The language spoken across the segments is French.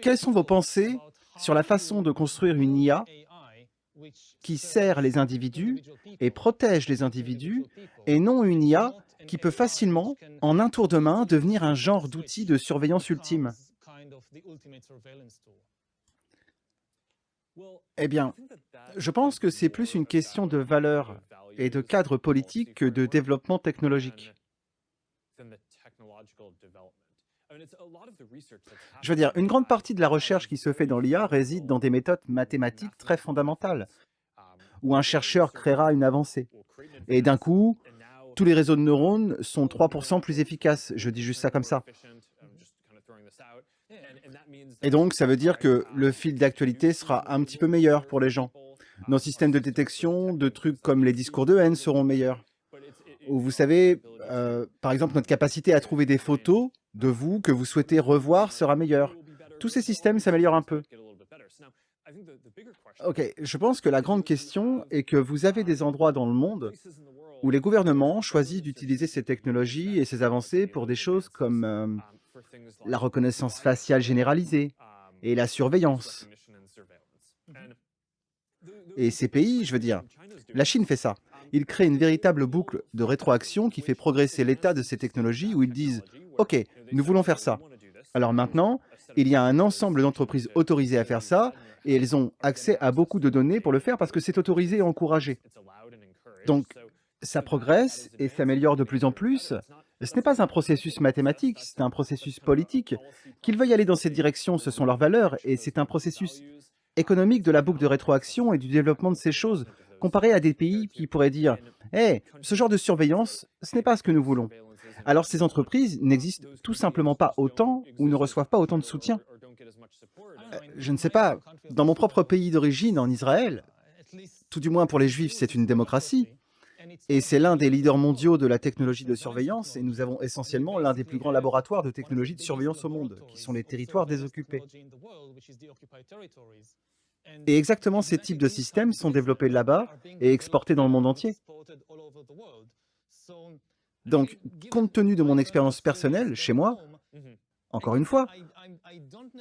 quelles sont vos pensées sur la façon de construire une IA qui sert les individus et protège les individus, et non une IA qui peut facilement, en un tour de main, devenir un genre d'outil de surveillance ultime? Eh bien, je pense que c'est plus une question de valeur et de cadre politique que de développement technologique. Je veux dire, une grande partie de la recherche qui se fait dans l'IA réside dans des méthodes mathématiques très fondamentales, où un chercheur créera une avancée. Et d'un coup, tous les réseaux de neurones sont 3% plus efficaces. Je dis juste ça comme ça. Et donc, ça veut dire que le fil d'actualité sera un petit peu meilleur pour les gens. Nos systèmes de détection de trucs comme les discours de haine seront meilleurs. Ou vous savez, par exemple, notre capacité à trouver des photos de vous que vous souhaitez revoir sera meilleure. Tous ces systèmes s'améliorent un peu. Ok, je pense que la grande question est que vous avez des endroits dans le monde où les gouvernements choisissent d'utiliser ces technologies et ces avancées pour des choses comme la reconnaissance faciale généralisée et la surveillance. Et ces pays, je veux dire, la Chine fait ça. Ils créent une véritable boucle de rétroaction qui fait progresser l'état de ces technologies où ils disent OK, nous voulons faire ça. Alors maintenant, il y a un ensemble d'entreprises autorisées à faire ça et elles ont accès à beaucoup de données pour le faire parce que c'est autorisé et encouragé. Donc, ça progresse et s'améliore de plus en plus. Ce n'est pas un processus mathématique, c'est un processus politique. Qu'ils veuillent aller dans cette direction, ce sont leurs valeurs et c'est un processus économique de la boucle de rétroaction et du développement de ces choses, comparé à des pays qui pourraient dire «Hey, ce genre de surveillance, ce n'est pas ce que nous voulons». Alors ces entreprises n'existent tout simplement pas autant ou ne reçoivent pas autant de soutien. Je ne sais pas, dans mon propre pays d'origine, en Israël, tout du moins pour les Juifs, c'est une démocratie, et c'est l'un des leaders mondiaux de la technologie de surveillance, et nous avons essentiellement l'un des plus grands laboratoires de technologie de surveillance au monde, qui sont les territoires désoccupés. Et exactement ces types de systèmes sont développés là-bas et exportés dans le monde entier. Donc, compte tenu de mon expérience personnelle, chez moi, encore une fois,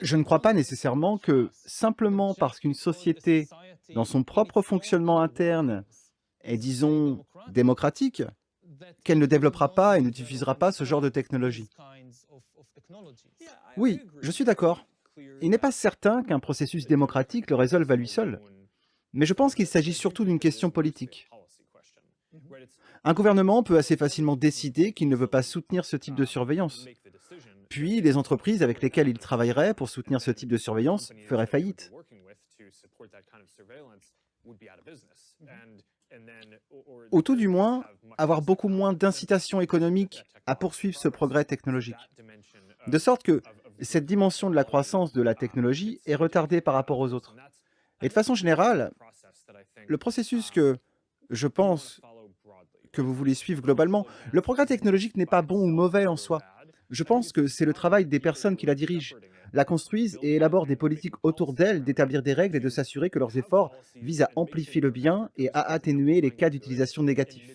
je ne crois pas nécessairement que simplement parce qu'une société, dans son propre fonctionnement interne, est, disons, démocratique, qu'elle ne développera pas et ne diffusera pas ce genre de technologie. Oui, je suis d'accord. Il n'est pas certain qu'un processus démocratique le résolve à lui seul, mais je pense qu'il s'agit surtout d'une question politique. Un gouvernement peut assez facilement décider qu'il ne veut pas soutenir ce type de surveillance. Puis, les entreprises avec lesquelles il travaillerait pour soutenir ce type de surveillance feraient faillite. Ou tout du moins, avoir beaucoup moins d'incitation économique à poursuivre ce progrès technologique. De sorte que cette dimension de la croissance de la technologie est retardée par rapport aux autres. Et de façon générale, le processus que je pense que vous voulez suivre globalement, le progrès technologique n'est pas bon ou mauvais en soi. Je pense que c'est le travail des personnes qui la dirigent, la construisent et élaborent des politiques autour d'elle, d'établir des règles et de s'assurer que leurs efforts visent à amplifier le bien et à atténuer les cas d'utilisation négatifs.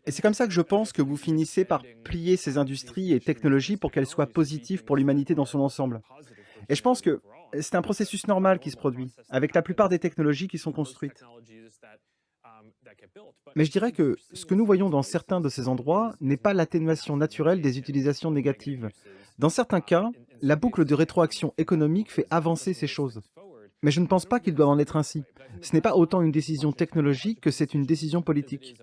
Et c'est comme ça que je pense que vous finissez par plier ces industries et technologies pour qu'elles soient positives pour l'humanité dans son ensemble. Et je pense que c'est un processus normal qui se produit, avec la plupart des technologies qui sont construites. Mais je dirais que ce que nous voyons dans certains de ces endroits n'est pas l'atténuation naturelle des utilisations négatives. Dans certains cas, la boucle de rétroaction économique fait avancer ces choses. Mais je ne pense pas qu'il doit en être ainsi. Ce n'est pas autant une décision technologique que c'est une décision politique.